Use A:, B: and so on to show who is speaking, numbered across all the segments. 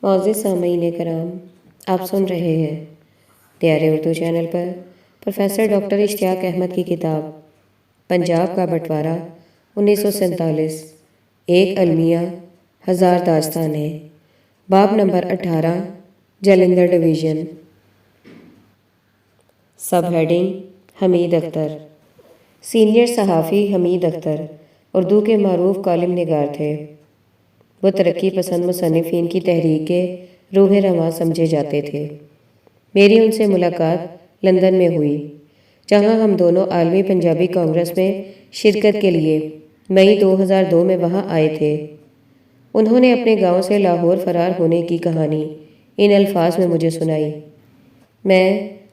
A: معزز سامعین کرام، آپ سن رہے ہیں پیارے اردو چینل پر پروفیسر ڈاکٹر اشتیاق احمد کی کتاب پنجاب کا بٹوارہ 1947، ایک المیہ ہزار داستانیں، باب نمبر 18، Jalandhar division. Sub heading: Hamid Akhtar. Senior صحافی حمید اختر اردو کے معروف کالم نگار تھے۔ وہ ترقی پسند مصنفین کی تحریک کے روح رواں سمجھے جاتے تھے۔ میری ان سے ملاقات لندن میں ہوئی، جہاں ہم دونوں عالمی پنجابی کانگریس میں شرکت کے لیے مئی 2002 میں وہاں آئے تھے۔ انہوں نے اپنے گاؤں سے لاہور فرار ہونے کی کہانی ان الفاظ میں مجھے سنائی: میں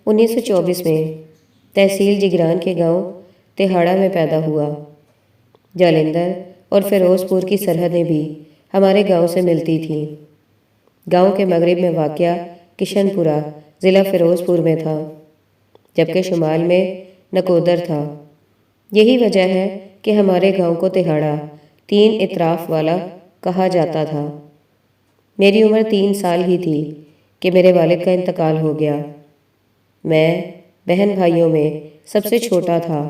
A: 1924 میں تحصیل جگران کے گاؤں تہاڑا میں پیدا ہوا۔ جالندھر اور فیروز پور کی سرحدیں بھی ہمارے گاؤں سے ملتی تھیں۔ گاؤں کے مغرب میں واقع کشن پورہ ضلع فیروز پور میں تھا، جبکہ شمال میں نکودر تھا۔ یہی وجہ ہے کہ ہمارے گاؤں کو تہاڑا 3 اطراف والا کہا جاتا تھا۔ میری عمر 3 سال ہی تھی کہ میرے والد کا انتقال ہو گیا۔ میں بہن بھائیوں میں سب سے چھوٹا تھا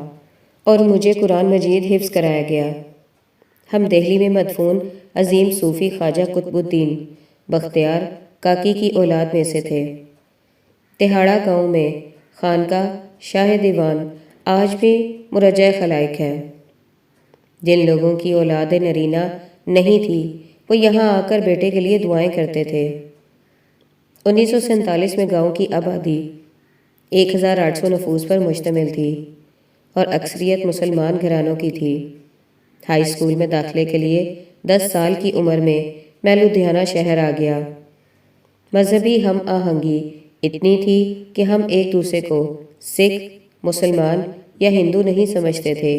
A: اور مجھے قرآن مجید حفظ کرایا گیا۔ ہم دہلی میں مدفون عظیم صوفی خواجہ قطب الدین بختیار کاکی کی اولاد میں سے تھے۔ تہاڑا گاؤں میں خانقاہ شاہ دیوان آج بھی مرجع خلائق ہے۔ جن لوگوں کی اولاد نرینہ نہیں تھی وہ یہاں آ کر بیٹے کے لیے دعائیں کرتے تھے۔ 1947 میں گاؤں کی آبادی 1800 نفوس پر مشتمل تھی اور اکثریت مسلمان گھرانوں کی تھی۔ ہائی اسکول میں داخلے کے لیے 10 سال کی عمر میں لدھیانہ شہر آ گیا۔ مذہبی ہم آہنگی اتنی تھی کہ ہم ایک دوسرے کو سکھ، مسلمان یا ہندو نہیں سمجھتے تھے۔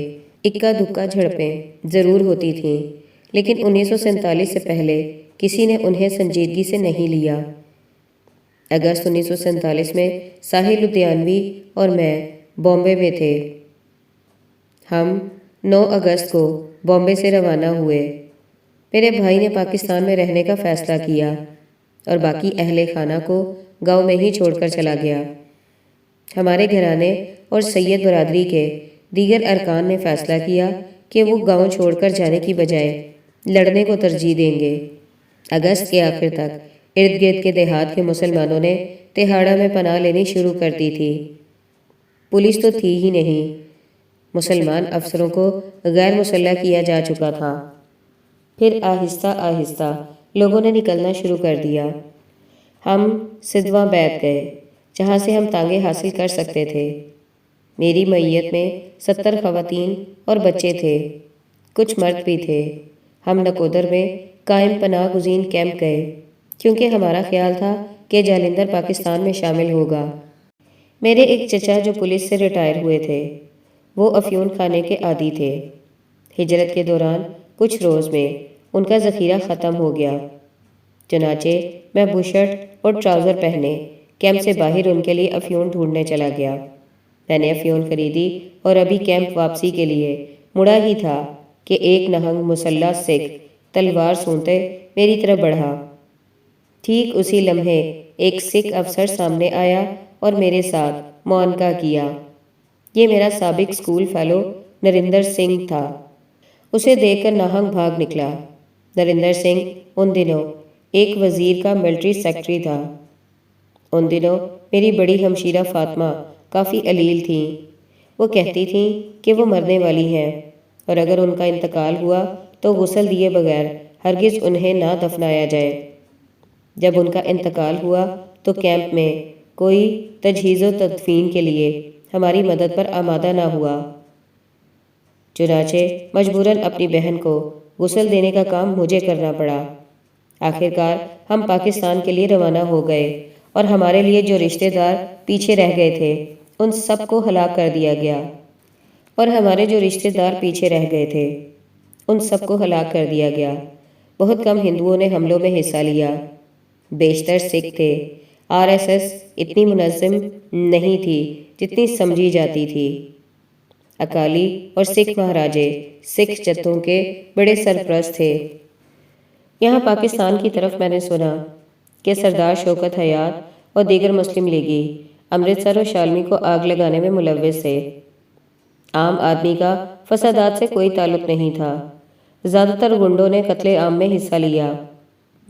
A: اکا دکا جھڑپیں ضرور ہوتی تھیں، لیکن 1947 سے پہلے کسی نے انہیں سنجیدگی سے نہیں لیا۔ اگست 1947 میں ساحل لدھیانوی اور میں بامبے میں تھے۔ ہم 9 اگست کو بامبے سے روانہ ہوئے۔ میرے بھائی نے پاکستان میں رہنے کا فیصلہ کیا اور باقی اہل خانہ کو گاؤں میں ہی چھوڑ کر چلا گیا۔ ہمارے گھرانے اور سید برادری کے دیگر ارکان نے فیصلہ کیا کہ وہ گاؤں چھوڑ کر جانے کی بجائے لڑنے کو ترجیح دیں گے۔ اگست کے آخر تک ارد گرد کے دیہات کے مسلمانوں نے تہاڑا میں پناہ لینی شروع کر دی تھی۔ پولیس تو تھی ہی نہیں، مسلمان افسروں کو غیر مسلح کیا جا چکا تھا۔ پھر آہستہ آہستہ لوگوں نے نکلنا شروع کر دیا۔ ہم سدواں بیت گئے، جہاں سے ہم تانگے حاصل کر سکتے تھے۔ میری معیت میں 70 خواتین اور بچے تھے، کچھ مرد بھی تھے۔ ہم نکودر میں قائم پناہ گزین کیمپ گئے، کیونکہ ہمارا خیال تھا کہ جالندھر پاکستان میں شامل ہوگا۔ میرے ایک چچا جو پولیس سے ریٹائر ہوئے تھے، وہ افیون کھانے کے عادی تھے۔ ہجرت کے دوران کچھ روز میں ان کا ذخیرہ ختم ہو گیا، چنانچہ میں بشرٹ اور ٹراؤزر پہنے کیمپ سے باہر ان کے لیے افیون ڈھونڈنے چلا گیا۔ میں نے افیون خریدی اور ابھی کیمپ واپسی کے لیے مڑا ہی تھا کہ ایک نہنگ مسلح سکھ تلوار سونتے میری طرف بڑھا۔ ٹھیک اسی لمحے ایک سکھ افسر سامنے آیا اور میرے ساتھ معانقہ کیا۔ یہ میرا سابق اسکول فیلو نریندر سنگھ تھا۔ اسے دیکھ کر ناہنگ بھاگ نکلا۔ نریندر سنگھ ان دنوں ایک وزیر کا ملٹری سیکرٹری تھا۔ ان دنوں میری بڑی ہمشیرہ فاطمہ کافی علیل تھیں۔ وہ کہتی تھیں کہ وہ مرنے والی ہیں اور اگر ان کا انتقال ہوا تو غسل دیے بغیر ہرگز انہیں نہ دفنایا جائے۔ جب ان کا انتقال ہوا تو کیمپ میں کوئی تجہیز و تدفین کے لیے ہماری مدد پر آمادہ نہ ہوا، چنانچہ مجبوراً اپنی بہن کو غسل دینے کا کام مجھے کرنا پڑا۔ آخرکار ہم پاکستان کے لیے روانہ ہو گئے اور ہمارے لیے جو رشتہ دار پیچھے رہ گئے تھے ان سب کو ہلاک کر دیا گیا بہت کم ہندوؤں نے حملوں میں حصہ لیا، بیشتر سکھ تھے۔ RSS اتنی منظم نہیں تھی جتنی سمجھی جاتی تھی۔ اکالی اور سکھ مہاراجے سکھ جتوں کے بڑے سرپرست تھے۔ یہاں پاکستان کی طرف میں نے سنا کہ سردار شوکت حیات اور دیگر مسلم لیگی امرتسر اور شالمی کو آگ لگانے میں ملوث تھے۔ عام آدمی کا فسادات سے کوئی تعلق نہیں تھا۔ زیادہ تر گنڈوں نے قتل عام میں حصہ لیا۔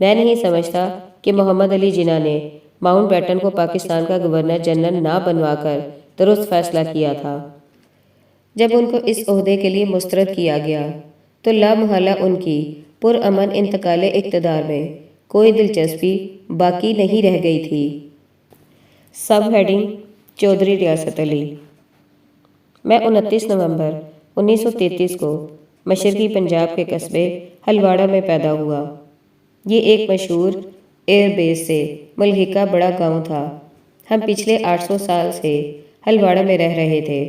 A: میں نہیں سمجھتا کہ محمد علی جناح نے ماؤنٹ بیٹن کو پاکستان کا گورنر جنرل نہ بنوا کر درست فیصلہ کیا تھا۔ جب ان کو اس عہدے کے لیے مسترد کیا گیا تو لامحالہ ان کی پرامن انتقال اقتدار میں کوئی دلچسپی باقی نہیں رہ گئی تھی۔ سب ہیڈنگ چودھری ریاست علی۔ میں 29 نومبر 1933 کو مشرقی پنجاب کے قصبے ہلواڑہ میں پیدا ہوا۔ یہ ایک مشہور ایئر بیس سے ملحقہ بڑا گاؤں تھا۔ ہم پچھلے 800 سال سے ہلواڑہ میں رہ رہے تھے۔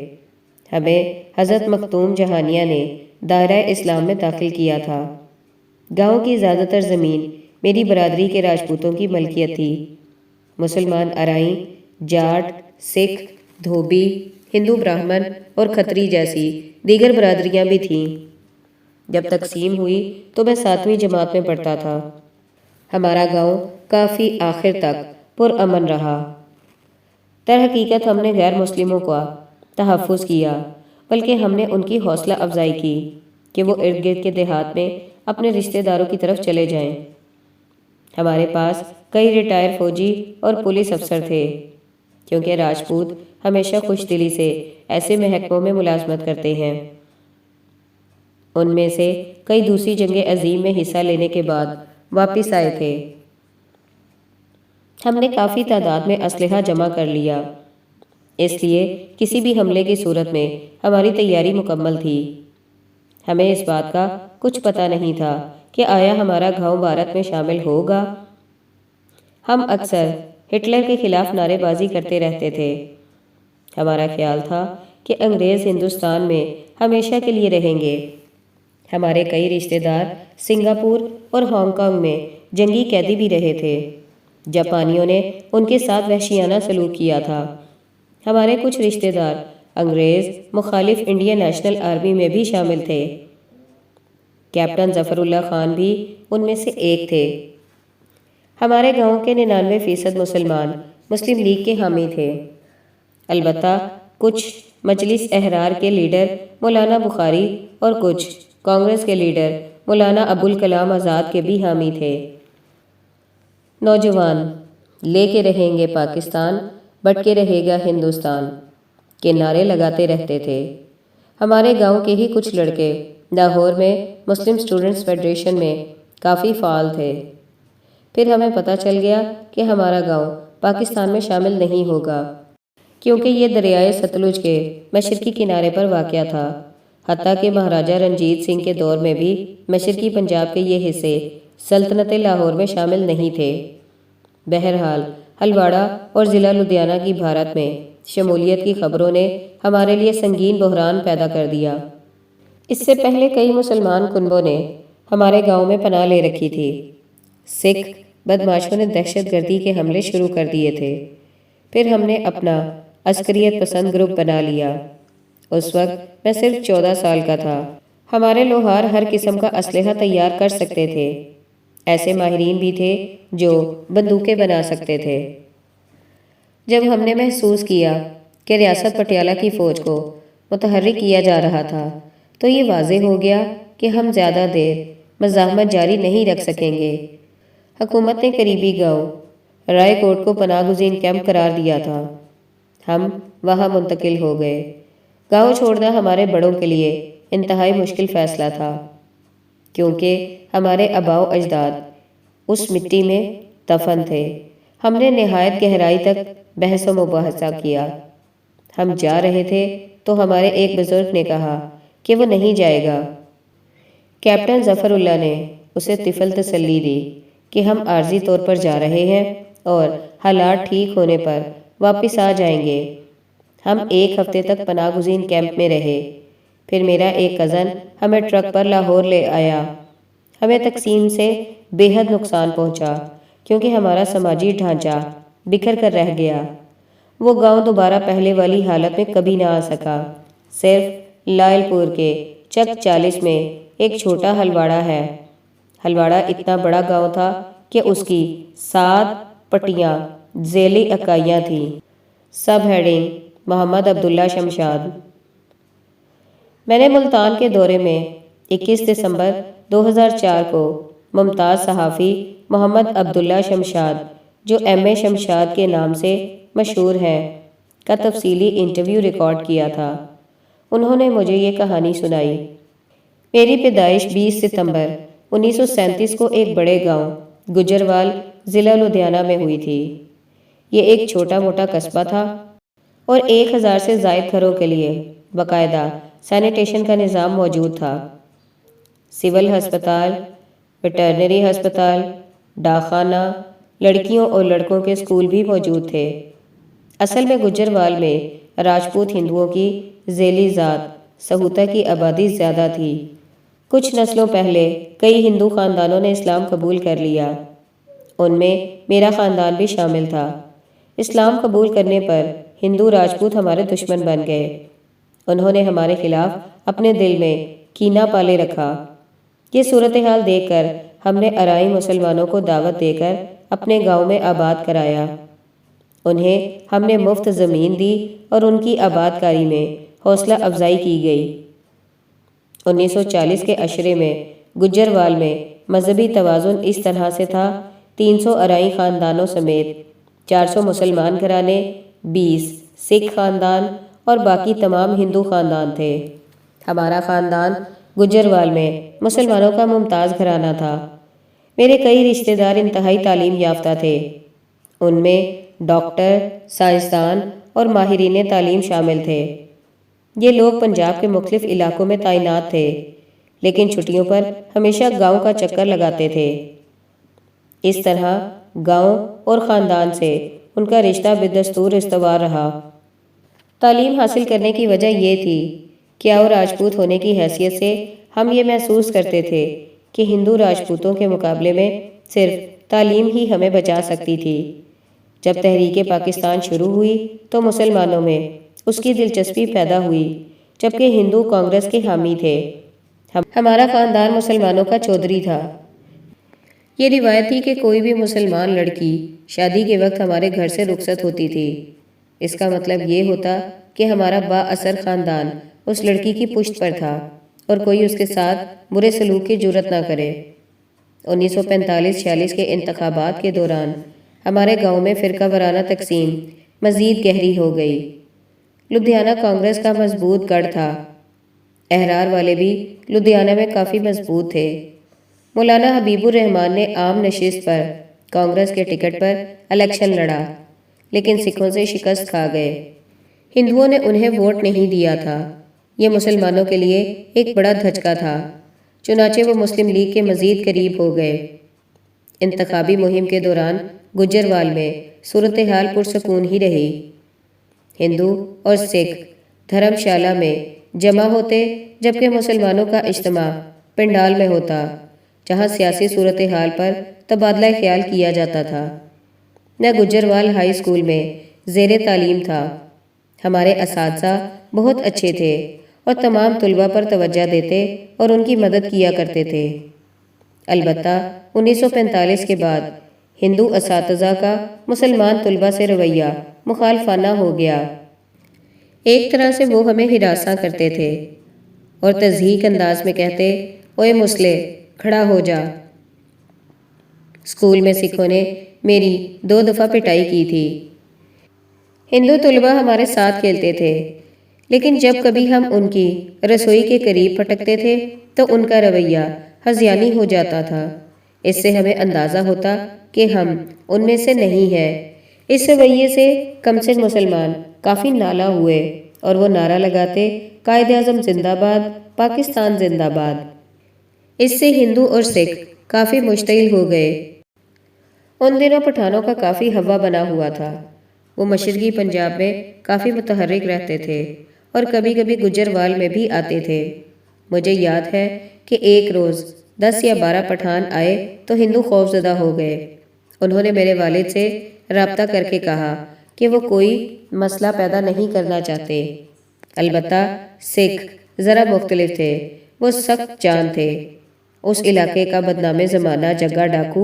A: ہمیں حضرت مختوم جہانیہ نے دائرہ اسلام میں داخل کیا تھا۔ گاؤں کی زیادہ تر زمین میری برادری کے راجپوتوں کی ملکیت تھی۔ مسلمان ارائیں، جاٹ، سکھ، دھوبی، ہندو براہمن اور کھتری جیسی دیگر برادریاں بھی تھیں۔ جب تقسیم ہوئی تو میں 7ویں جماعت میں پڑھتا تھا۔ ہمارا گاؤں کافی آخر تک پرامن رہا۔ در حقیقت ہم نے غیر مسلموں کا تحفظ کیا، بلکہ ہم نے ان کی حوصلہ افزائی کی کہ وہ ارد گرد کے دیہات میں اپنے رشتہ داروں کی طرف چلے جائیں۔ ہمارے پاس کئی ریٹائر فوجی اور پولیس افسر تھے، کیونکہ راجپوت ہمیشہ خوش دلی سے ایسے محکموں میں ملازمت کرتے ہیں۔ ان میں سے کئی دوسری جنگ عظیم میں حصہ لینے کے بعد واپس آئے تھے۔ ہم نے کافی تعداد میں اسلحہ جمع کر لیا، اس لیے کسی بھی حملے کی صورت میں ہماری تیاری مکمل تھی۔ ہمیں اس بات کا کچھ پتہ نہیں تھا کہ آیا ہمارا گاؤں بھارت میں شامل ہوگا۔ ہم اکثر ہٹلر کے خلاف نعرے بازی کرتے رہتے تھے۔ ہمارا خیال تھا کہ انگریز ہندوستان میں ہمیشہ کے لیے رہیں گے۔ ہمارے کئی رشتہ دار سنگاپور اور ہانگ کانگ میں جنگی قیدی بھی رہے تھے۔ جاپانیوں نے ان کے ساتھ وحشیانہ سلوک کیا تھا۔ ہمارے کچھ رشتہ دار انگریز مخالف انڈین نیشنل آرمی میں بھی شامل تھے۔ کیپٹن ظفر اللہ خان بھی ان میں سے ایک تھے۔ ہمارے گاؤں کے 99% مسلمان مسلم لیگ کے حامی تھے۔ البتہ کچھ مجلس احرار کے لیڈر مولانا بخاری اور کچھ کانگریس کے لیڈر مولانا ابوالکلام آزاد کے بھی حامی تھے۔ نوجوان لے کے رہیں گے پاکستان، بٹ کے رہے گا ہندوستان کے نعرے لگاتے رہتے تھے۔ ہمارے گاؤں کے ہی کچھ لڑکے لاہور میں مسلم اسٹوڈنٹس فیڈریشن میں کافی فعال تھے۔ پھر ہمیں پتہ چل گیا کہ ہمارا گاؤں پاکستان میں شامل نہیں ہوگا، کیونکہ یہ دریائے ستلج کے مشرقی کنارے پر واقع تھا۔ حتیٰ کہ مہاراجہ رنجیت سنگھ کے دور میں بھی مشرقی پنجاب کے یہ حصے سلطنت لاہور میں شامل نہیں تھے۔ بہرحال ہلواڑہ اور ضلع لدھیانہ کی بھارت میں شمولیت کی خبروں نے ہمارے لیے سنگین بحران پیدا کر دیا۔ اس سے پہلے کئی مسلمان کنبوں نے ہمارے گاؤں میں پناہ لے رکھی تھی۔ سکھ بدماشوں نے دہشت گردی کے حملے شروع کر دیے تھے۔ پھر ہم نے اپنا عسکریت پسند گروپ بنا لیا۔ اس وقت میں صرف 14 سال کا تھا۔ ہمارے لوہار ہر قسم کا اسلحہ تیار کر سکتے تھے۔ ایسے ماہرین بھی تھے جو بندوقیں بنا سکتے تھے۔ جب ہم نے محسوس کیا کہ ریاست پٹیالہ کی فوج کو متحرک کیا جا رہا تھا تو یہ واضح ہو گیا کہ ہم زیادہ دیر مزاحمت جاری نہیں رکھ سکیں گے۔ حکومت نے قریبی گاؤں رائے کوٹ کو پناہ گزین کیمپ قرار دیا تھا۔ ہم وہاں منتقل ہو گئے۔ گاؤں چھوڑنا ہمارے بڑوں کے لیے انتہائی مشکل فیصلہ تھا، کیونکہ ہمارے آباء و اجداد اس مٹی میں دفن تھے۔ ہم نے نہایت گہرائی تک بحث و مباحثہ کیا۔ ہم جا رہے تھے تو ہمارے ایک بزرگ نے کہا کہ وہ نہیں جائے گا۔ کیپٹن ظفر اللہ نے اسے طفل تسلی دی کہ ہم عارضی طور پر جا رہے ہیں اور حالات ٹھیک ہونے پر واپس آ جائیں گے۔ ہم 1 ہفتے تک پناہ گزین کیمپ میں رہے۔ پھر میرا ایک کزن ہمیں ٹرک پر لاہور لے آیا۔ ہمیں تقسیم سے بے حد نقصان پہنچا، کیونکہ ہمارا سماجی ڈھانچہ بکھر کر رہ گیا۔ وہ گاؤں دوبارہ پہلے والی حالت میں کبھی نہ آ سکا۔ صرف لائل پور کے چک 40 میں ایک چھوٹا ہلواڑہ ہے۔ ہلواڑہ اتنا بڑا گاؤں تھا کہ اس کی 7 پٹیاں ذیلی اکائیاں تھیں۔ سب ہیڈنگ: محمد عبداللہ شمشاد۔ میں نے ملتان کے دورے میں 21 دسمبر 2004 کو ممتاز صحافی محمد عبداللہ شمشاد، جو ایم شمشاد کے نام سے مشہور ہیں، کا تفصیلی انٹرویو ریکارڈ کیا تھا۔ انہوں نے مجھے یہ کہانی سنائی۔ میری پیدائش 20 ستمبر 1937 کو ایک بڑے گاؤں گجروال، ضلع لدھیانہ میں ہوئی تھی۔ یہ ایک چھوٹا موٹا قصبہ تھا اور 1000 سے زائد گھروں کے لیے باقاعدہ سینیٹیشن کا نظام موجود تھا۔ سول ہسپتال، ویٹرنری ہسپتال، ڈاک خانہ، لڑکیوں اور لڑکوں کے اسکول بھی موجود تھے۔ اصل میں گجروال میں راجپوت ہندوؤں کی ذیلی ذات سہوتا کی آبادی زیادہ تھی۔ کچھ نسلوں پہلے کئی ہندو خاندانوں نے اسلام قبول کر لیا۔ ان میں میرا خاندان بھی شامل تھا۔ اسلام قبول کرنے پر ہندو راجپوت ہمارے دشمن بن گئے۔ انہوں نے ہمارے خلاف اپنے دل میں کینہ پالے رکھا۔ یہ صورتحال دیکھ کر ہم نے ارائی مسلمانوں کو دعوت دے کر اپنے گاؤں میں آباد کرایا۔ انہیں ہم نے مفت زمین دی اور ان کی آباد کاری میں حوصلہ افزائی کی گئی۔ 1940 کے عشرے میں گجروال میں مذہبی توازن اس طرح سے تھا: 300 ارائی خاندانوں سمیت 400 مسلمان گھرانے، 20 سکھ خاندان اور باقی تمام ہندو خاندان تھے۔ ہمارا خاندان گجروال میں مسلمانوں کا ممتاز گھرانہ تھا۔ میرے کئی رشتہ دار انتہائی تعلیم یافتہ تھے۔ ان میں ڈاکٹر، سائنسدان اور ماہرین تعلیم شامل تھے۔ یہ لوگ پنجاب کے مختلف علاقوں میں تعینات تھے، لیکن چھٹیوں پر ہمیشہ گاؤں کا چکر لگاتے تھے۔ اس طرح گاؤں اور خاندان سے ان کا رشتہ بدستور استوار رہا۔ تعلیم حاصل کرنے کی وجہ یہ تھی کہ اور راجپوت ہونے کی حیثیت سے ہم یہ محسوس کرتے تھے کہ ہندو راجپوتوں کے مقابلے میں صرف تعلیم ہی ہمیں بچا سکتی تھی۔ جب تحریک پاکستان شروع ہوئی تو مسلمانوں میں اس کی دلچسپی پیدا ہوئی، جبکہ ہندو کانگریس کے حامی تھے۔ ہمارا خاندان مسلمانوں کا چودھری تھا۔ یہ روایت تھی کہ کوئی بھی مسلمان لڑکی شادی کے وقت ہمارے گھر سے رخصت ہوتی تھی، اس کا مطلب یہ ہوتا کہ ہمارا با اثر خاندان اس لڑکی کی پشت پر تھا اور کوئی اس کے ساتھ برے سلوک کی جرات نہ کرے۔ 1945-46 کے انتخابات کے دوران ہمارے گاؤں میں فرقہ وارانہ تقسیم مزید گہری ہو گئی۔ لدھیانہ کانگریس کا مضبوط گڑھ تھا۔ احرار والے بھی لدھیانہ میں کافی مضبوط تھے۔ مولانا حبیب الرحمان نے عام نشست پر کانگریس کے ٹکٹ پر الیکشن لڑا، لیکن سکھوں سے شکست کھا گئے۔ ہندوؤں نے انہیں ووٹ نہیں دیا تھا۔ یہ مسلمانوں کے لیے ایک بڑا دھچکا تھا، چنانچہ وہ مسلم لیگ کے مزید قریب ہو گئے۔ انتخابی مہم کے دوران گجروال میں صورتحال پرسکون ہی رہی۔ ہندو اور سکھ دھرم شالہ میں جمع ہوتے، جبکہ مسلمانوں کا اجتماع پنڈال میں ہوتا، جہاں سیاسی صورتحال پر تبادلہ خیال کیا جاتا تھا۔ میں گجروال ہائی اسکول میں زیر تعلیم تھا۔ ہمارے اساتذہ بہت اچھے تھے اور تمام طلباء پر توجہ دیتے اور ان کی مدد کیا کرتے تھے۔ البتہ 1945 کے بعد ہندو اساتذہ کا مسلمان طلباء سے رویہ مخالفانہ ہو گیا۔ ایک طرح سے وہ ہمیں ہراساں کرتے تھے اور تضحیک انداز میں کہتے، اوئے مسلے، کھڑا ہو جا۔ اسکول میں سکھوں نے میری 2 دفعہ پٹائی کی تھی۔ ہندو طلباء ہمارے ساتھ کھیلتے تھے، لیکن جب کبھی ہم ان کی رسوئی کے قریب پھٹکتے تھے تو ان کا رویہ ہذیانی ہو جاتا تھا۔ اس سے ہمیں اندازہ ہوتا کہ ہم ان میں سے نہیں ہیں۔ اس رویے سے کمسن مسلمان کافی نالاں ہوئے اور وہ نعرہ لگاتے، قائد اعظم زندہ باد، پاکستان زندہ باد۔ اس سے ہندو اور سکھ کافی مشتعل ہو گئے۔ ان دنوں پٹھانوں کا کافی ہوا بنا ہوا تھا۔ وہ مشرقی پنجاب میں کافی متحرک رہتے تھے اور کبھی کبھی گجروال میں بھی آتے تھے۔ مجھے یاد ہے کہ ایک روز 10 یا 12 پٹھان آئے تو ہندو خوف زدہ ہو گئے۔ انہوں نے میرے والد سے رابطہ کر کے کہا کہ وہ کوئی مسئلہ پیدا نہیں کرنا چاہتے۔ البتہ سکھ ذرا مختلف تھے، وہ سخت جان تھے۔ اس علاقے کا بدنام زمانہ جگہ ڈاکو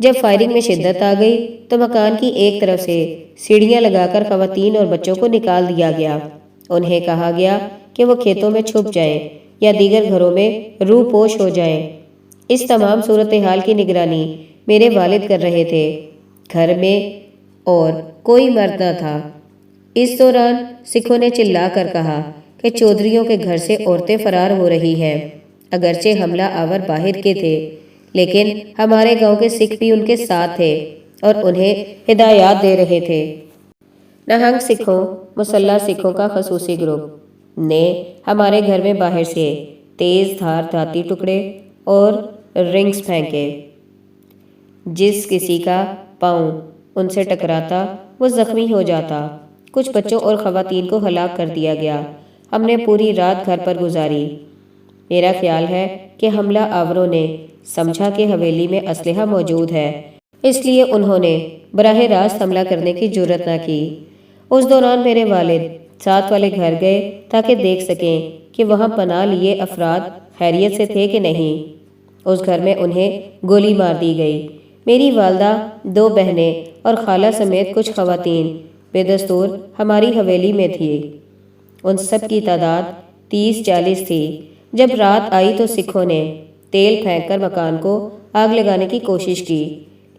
A: جب فائرنگ میں شدت آ گئی تو مکان کی ایک طرف سے سیڑھیاں لگا کر خواتین اور بچوں کو نکال دیا گیا۔ انہیں کہا گیا کہ وہ کھیتوں میں چھپ جائیں یا دیگر گھروں میں روح پوش ہو جائیں۔ اس تمام صورتحال کی نگرانی میرے والد کر رہے تھے۔ گھر میں اور کوئی مرد نہ تھا۔ اس دوران سکھوں نے چلا کر کہا کہ چودھریوں کے گھر سے عورتیں فرار ہو رہی ہیں۔ اگرچہ حملہ آور باہر کے تھے، لیکن ہمارے گاؤں کے سکھ بھی ان کے ساتھ تھے اور انہیں ہدایات دے رہے تھے۔ نہنگ سکھوں، مسلح سکھوں کا خصوصی گروپ، نے ہمارے گھر میں باہر سے تیز دھار دھاتی ٹکڑے اور رنگز پھینکے۔ جس کسی کا پاؤں ان سے ٹکراتا وہ زخمی ہو جاتا۔ کچھ بچوں اور خواتین کو ہلاک کر دیا گیا۔ ہم نے پوری رات گھر پر گزاری۔ میرا خیال ہے کہ حملہ آوروں نے سمجھا کہ حویلی میں اسلحہ موجود ہے، اس لیے انہوں نے براہ راست حملہ کرنے کی جرأت نہ کی۔ اس دوران میرے والد ساتھ والے گھر گئے تاکہ دیکھ سکیں کہ وہاں پناہ لیے افراد خیریت سے تھے کہ نہیں۔ اس گھر میں انہیں گولی مار دی گئی۔ میری والدہ، 2 بہنیں اور خالہ سمیت کچھ خواتین بے دستور ہماری حویلی میں تھی۔ ان سب کی تعداد 30-40 تھی۔ جب رات آئی تو سکھوں نے تیل پھینک کر مکان کو آگ لگانے کی کوشش کی،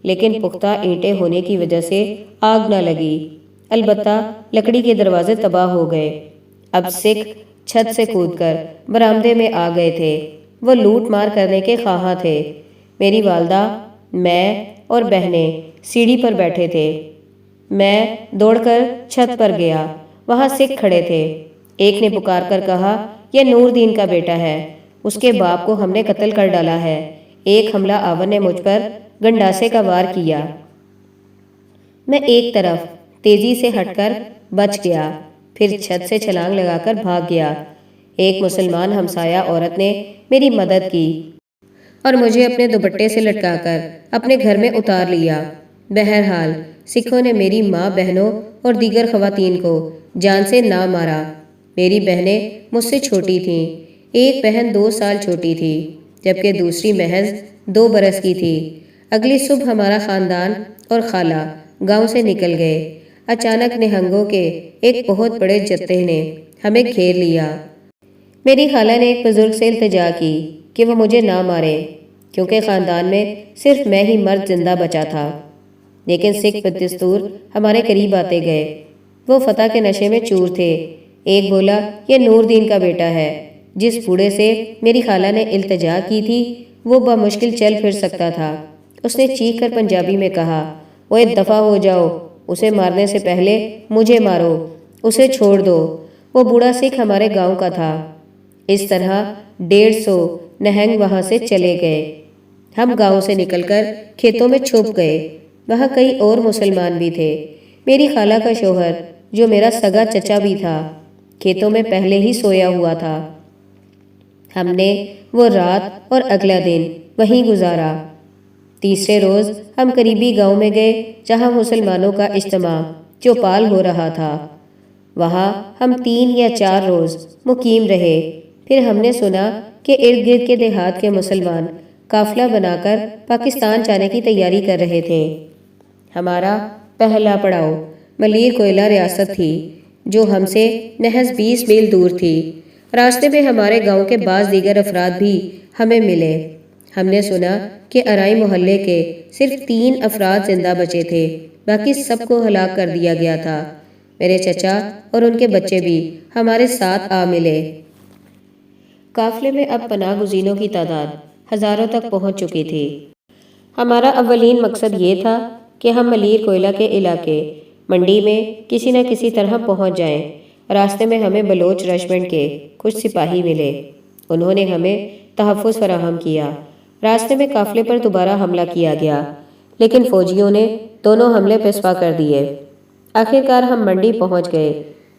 A: لیکن پختہ اینٹیں ہونے کی وجہ سے آگ نہ لگی۔ البتہ لکڑی کے دروازے تباہ ہو گئے۔ اب سکھ چھت سے کود کر برآمدے میں آ گئے تھے۔ وہ لوٹ مار کرنے کے خواہاں تھے۔ میری والدہ، میں اور بہنیں سیڑھی پر بیٹھے تھے۔ میں دوڑ کر چھت پر گیا۔ وہاں سکھ کھڑے تھے۔ ایک نے پکار کر کہا، یہ نور دین کا بیٹا ہے، اس کے باپ کو ہم نے قتل کر ڈالا ہے۔ ایک حملہ آور نے مجھ پر گنڈاسے کا وار کیا۔ میں ایک طرف تیزی سے ہٹ کر بچ گیا، پھر چھت سے چھلانگ لگا کر بھاگ گیا۔ ایک مسلمان ہمسایہ عورت نے میری مدد کی اور مجھے اپنے دوپٹے سے لٹکا کر اپنے گھر میں اتار لیا۔ بہرحال سکھوں نے میری ماں، بہنوں اور دیگر خواتین کو جان سے نہ مارا۔ میری بہنیں مجھ سے چھوٹی تھیں۔ ایک بہن 2 سال چھوٹی تھی، جبکہ دوسری محض 2 برس کی تھی۔ اگلی صبح ہمارا خاندان اور خالہ گاؤں سے نکل گئے۔ اچانک نہنگوں کے ایک بہت بڑے جتھے نے ہمیں گھیر لیا۔ میری خالہ نے ایک بزرگ سے التجا کی کہ وہ مجھے نہ مارے، کیونکہ خاندان میں صرف میں ہی مرد زندہ بچا تھا۔ لیکن سکھ بدستور ہمارے قریب آتے گئے۔ وہ فتح کے نشے میں چور تھے۔ ایک بولا، یہ نور دین کا بیٹا ہے۔ جس بوڑھے سے میری خالہ نے التجا کی تھی وہ بمشکل چل پھر سکتا تھا۔ اس نے چیخ کر پنجابی میں کہا، اوئے دفع ہو جاؤ، اسے مارنے سے پہلے مجھے مارو، اسے چھوڑ دو۔ وہ بوڑھا سکھ ہمارے گاؤں کا تھا۔ اس طرح 150 نہنگ وہاں سے چلے گئے۔ ہم گاؤں سے نکل کر کھیتوں میں چھپ گئے۔ وہاں کئی اور مسلمان بھی تھے۔ میری خالہ کا شوہر، جو میرا سگا چچا بھی تھا، کھیتوں میں پہلے ہی سویا ہوا تھا۔ ہم نے وہ رات اور اگلا دن وہیں گزارا۔ تیسرے روز ہم قریبی گاؤں میں گئے جہاں مسلمانوں کا اجتماع چوپال ہو رہا تھا۔ وہاں ہم 3 یا 4 روز مقیم رہے۔ پھر ہم نے سنا کہ ارد گرد کے دیہات کے مسلمان قافلہ بنا کر پاکستان جانے کی تیاری کر رہے تھے۔ ہمارا پہلا پڑاؤ ملیر کوئلہ ریاست تھی، جو ہم سے محض 20 میل دور تھی۔ راستے میں ہمارے گاؤں کے بعض دیگر افراد بھی ہمیں ملے۔ ہم نے سنا کہ ارائی محلے کے صرف 3 افراد زندہ بچے تھے، باقی سب کو ہلاک کر دیا گیا تھا۔ میرے چچا اور ان کے بچے بھی ہمارے ساتھ آ ملے۔ قافلے میں اب پناہ گزینوں کی تعداد ہزاروں تک پہنچ چکی تھی۔ ہمارا اولین مقصد یہ تھا کہ ہم ملیر کوئلہ کے علاقے منڈی میں کسی نہ کسی طرح پہنچ جائیں۔ راستے میں ہمیں بلوچ رجمنٹ کے کچھ سپاہی ملے۔ انہوں نے ہمیں تحفظ فراہم کیا۔ راستے میں قافلے پر دوبارہ حملہ کیا گیا، لیکن فوجیوں نے دونوں حملے پسپا کر دیے۔ آخرکار ہم منڈی پہنچ گئے،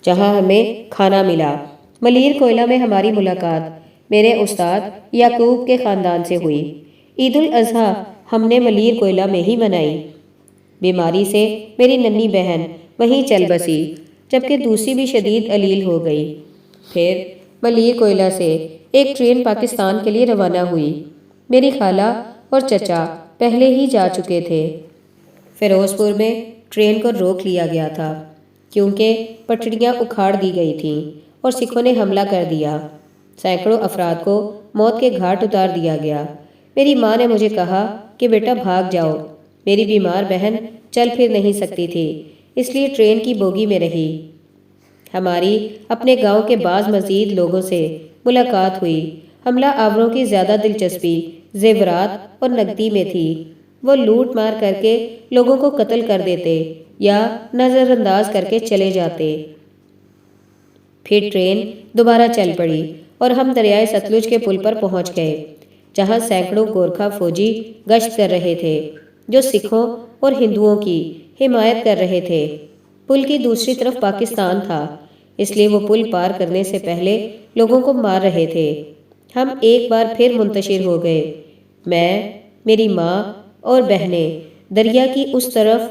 A: جہاں ہمیں کھانا ملا۔ ملیر کوئلہ میں ہماری ملاقات میرے استاد یعقوب کے خاندان سے ہوئی۔ عید الاضحیٰ ہم نے ملیر کوئلہ میں ہی منائی۔ بیماری سے میری ننھی بہن وہیں چل بسی، جبکہ دوسری بھی شدید علیل ہو گئی۔ پھر ملیر کوئلہ سے ایک ٹرین پاکستان کے لیے روانہ ہوئی۔ میری خالہ اور چچا پہلے ہی جا چکے تھے۔ فیروز پور میں ٹرین کو روک لیا گیا تھا کیونکہ پٹڑیاں اکھاڑ دی گئی تھیں اور سکھوں نے حملہ کر دیا۔ سینکڑوں افراد کو موت کے گھاٹ اتار دیا گیا۔ میری ماں نے مجھے کہا کہ بیٹا بھاگ جاؤ۔ میری بیمار بہن چل پھر نہیں سکتی تھی، اس لیے ٹرین کی بوگی میں رہی۔ ہماری اپنے گاؤں کے بعض مزید لوگوں سے ملاقات ہوئی۔ حملہ آوروں کی زیادہ دلچسپی زیورات اور نقدی میں تھی۔ وہ لوٹ مار کر کے لوگوں کو قتل کر دیتے یا نظر انداز کر کے چلے جاتے۔ پھر ٹرین دوبارہ چل پڑی اور ہم دریائے ستلج کے پل پر پہنچ گئے، جہاں سینکڑوں گورکھا فوجی گشت کر رہے تھے جو سکھوں اور ہندوؤں کی حمایت کر رہے تھے۔ پل کی دوسری طرف پاکستان تھا، اس لیے وہ پل پار کرنے سے پہلے لوگوں کو مار رہے تھے۔ ہم ایک بار پھر منتشر ہو گئے۔ میں، میری ماں اور بہنیں دریا کی اس طرف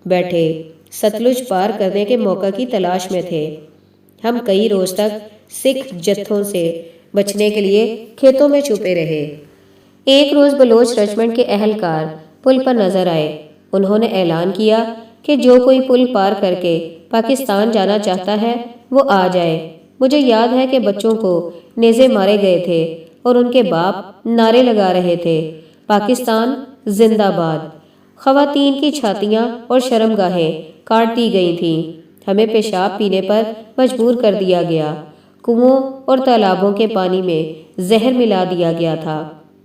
A: بیٹھے ستلج پار کرنے کے موقع کی تلاش میں تھے۔ ہم کئی روز تک سکھ جتھوں سے بچنے کے لیے کھیتوں میں چھپے رہے۔ ایک روز بلوچ رجمنٹ کے اہلکار پل پر نظر آئے۔ انہوں نے اعلان کیا کہ جو کوئی پل پار کر کے پاکستان جانا چاہتا ہے وہ آ جائے۔ مجھے یاد ہے کہ بچوں کو نیزے مارے گئے تھے اور ان کے باپ نعرے لگا رہے تھے، پاکستان زندہ باد۔ خواتین کی چھاتیاں اور شرمگاہیں کاٹ دی گئی تھیں۔ ہمیں پیشاب پینے پر مجبور کر دیا گیا۔ کنووں اور تالابوں کے پانی میں زہر ملا دیا گیا تھا۔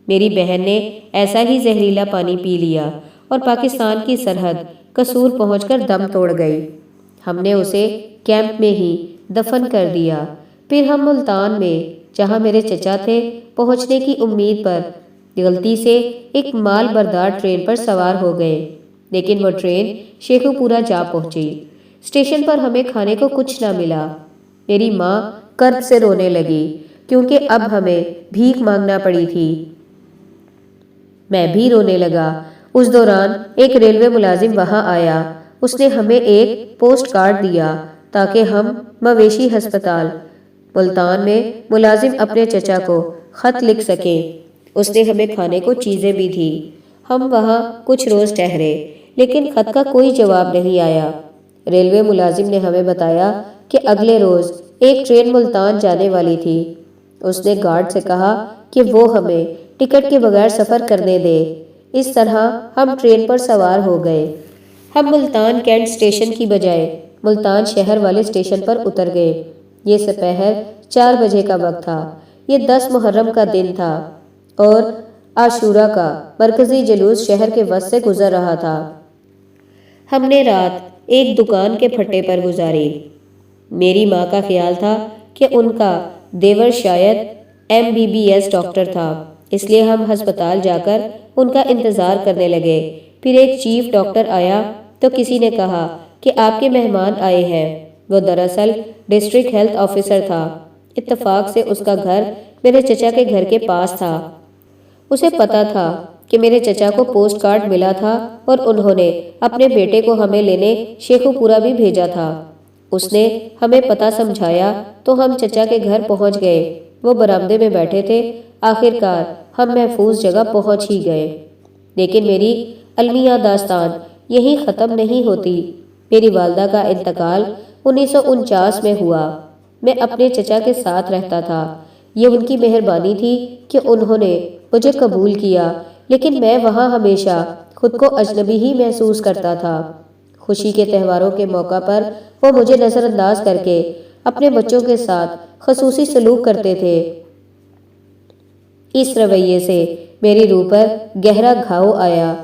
A: میری بہن نے ایسا ہی زہریلا پانی پی لیا اور پاکستان کی سرحد قصور پہنچ کر دم توڑ گئی۔ ہم نے اسے کیمپ میں ہی دفن کر دیا۔ پھر ہم ملتان میں، جہاں میرے چچا تھے، پہنچنے کی امید پر غلطی سے ایک مال بردار ٹرین پر سوار ہو گئے، لیکن وہ ٹرین شیخو پورہ جا پہنچی۔ اسٹیشن پر ہمیں کھانے کو کچھ نہ ملا۔ میری ماں کرب سے رونے لگی کیونکہ اب ہمیں بھیک مانگنا پڑی تھی۔ میں بھی رونے لگا۔ اس دوران ایک ریلوے ملازم وہاں آیا۔ اس نے ہمیں ایک پوسٹ کارڈ دیا تاکہ ہم مویشی ہسپتال ملتان میں ملازم اپنے چچا کو خط لکھ سکیں۔ اس نے ہمیں کھانے کو چیزیں بھی دی۔ ہم وہاں کچھ روز ٹھہرے، لیکن خط کا کوئی جواب نہیں آیا۔ ریلوے ملازم نے ہمیں بتایا کہ اگلے روز ایک ٹرین ملتان جانے والی تھی۔ اس نے گارڈ سے کہا کہ وہ ہمیں ٹکٹ کے بغیر سفر کرنے دے۔ اس طرح ہم ٹرین پر سوار ہو گئے۔ ہم ملتان کینٹ اسٹیشن کی بجائے ملتان شہر والے اسٹیشن پر اتر گئے۔ یہ سپہر 4 بجے کا وقت تھا۔ یہ 10 محرم کا دن تھا اور عاشورہ کا مرکزی جلوس شہر کے وسط سے گزر رہا تھا۔ ہم نے رات ایک دکان کے پھٹے پر گزاری۔ میری ماں کا خیال تھا کہ ان کا دیور شاید MBBS ڈاکٹر تھا، اس لیے ہم ہسپتال جا کر ان کا انتظار کرنے لگے۔ پھر ایک چیف ڈاکٹر آیا تو کسی نے کہا کہ آپ کے مہمان آئے ہیں۔ وہ دراصل ڈسٹرکٹ ہیلتھ آفیسر تھا۔ اتفاق سے اس کا گھر میرے چچا کے گھر کے پاس تھا۔ اسے پتا تھا کہ میرے چچا کو پوسٹ کارڈ ملا تھا اور انہوں نے اپنے بیٹے کو ہمیں لینے شیخو پورہ بھی بھیجا تھا۔ اس نے ہمیں پتہ سمجھایا تو ہم چچا کے گھر پہنچ گئے۔ وہ برآمدے میں بیٹھے تھے۔ آخرکار ہم محفوظ جگہ پہنچ ہی گئے۔ لیکن میری المیہ داستان یہیں ختم نہیں ہوتی۔ میری والدہ کا انتقال 1949 میں ہوا۔ میں اپنے چچا کے ساتھ رہتا تھا۔ یہ ان کی مہربانی تھی کہ انہوں نے مجھے قبول کیا، لیکن میں وہاں ہمیشہ خود کو اجنبی ہی محسوس کرتا تھا۔ خوشی کے تہواروں کے موقع پر وہ مجھے نظر انداز کر کے اپنے بچوں کے ساتھ خصوصی سلوک کرتے تھے۔ اس رویے سے میری روح پر گہرا گھاؤ آیا۔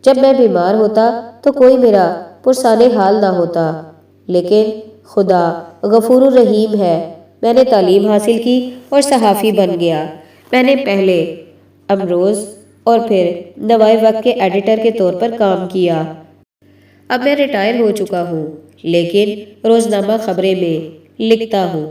A: جب میں بیمار ہوتا تو کوئی میرا پرسان حال نہ ہوتا، لیکن خدا غفور الرحیم ہے۔ میں نے تعلیم حاصل کی اور صحافی بن گیا۔ میں نے پہلے امروز اور پھر نوائے وقت کے ایڈیٹر کے طور پر کام کیا۔ اب میں ریٹائر ہو چکا ہوں، لیکن روزنامہ خبریں میں لکھتا ہوں۔